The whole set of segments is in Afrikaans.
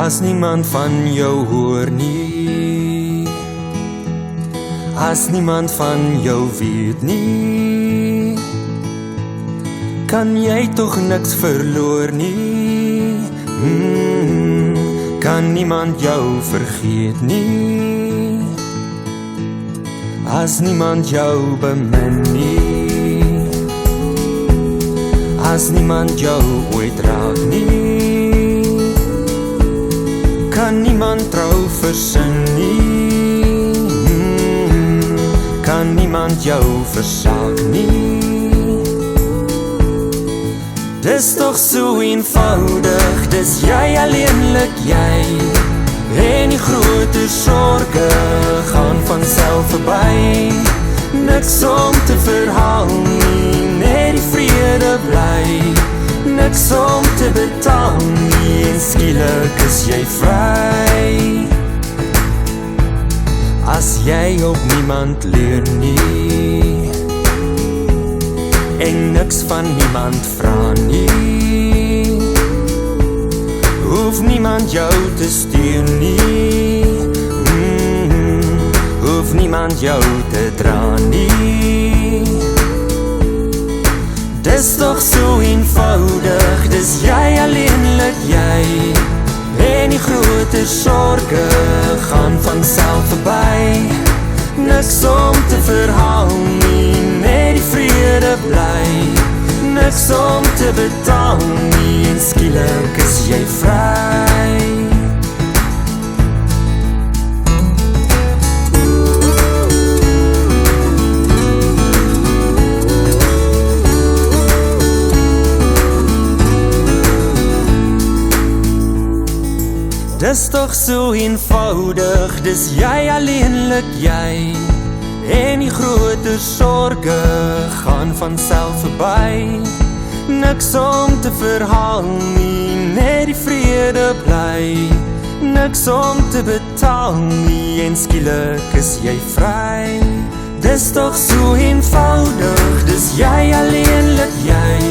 As niemand van jou hoor nie, as niemand van jou weet nie, kan jy toch niks verloor nie. Kan niemand jou vergeet nie, as niemand jou bemin nie, as niemand jou ooit raak nie, kan niemand trou versin nie, kan niemand jou versaak nie. Dis toch so eenvoudig, dis jy alleenlik jy, en die grote sorge gaan vanself verby. Niks om te verhaal nie, net die vrede bly, niks om te betaal nie, en skielik is jy vry. As jy op niemand leer nie, en niks van niemand vra nie, hoef niemand jou te stuur nie, hoef niemand jou te dra nie. Dis toch so eenvoudig, dis jy alleenlik jy, en die grote sorge gaan vanself verby. Niks om te verhaal nie, net die vrede bly, niks om te betaal nie, en skielik is jy vry. Dis toch so eenvoudig, dis jy alleenlik jy, en die grote sorge gaan vanself verby. Niks om te verhaal nie, net die vrede bly, niks om te betaal nie, en skielik is jy vry. Dis toch so eenvoudig, dis jy alleenlik jy,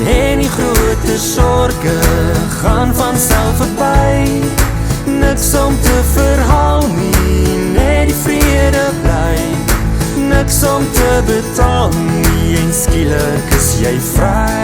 en die grote sorge gaan vanself verby. Niks om te verhaal nie, net die vrede bly, niks om te betaal nie, en skielik is jy vry.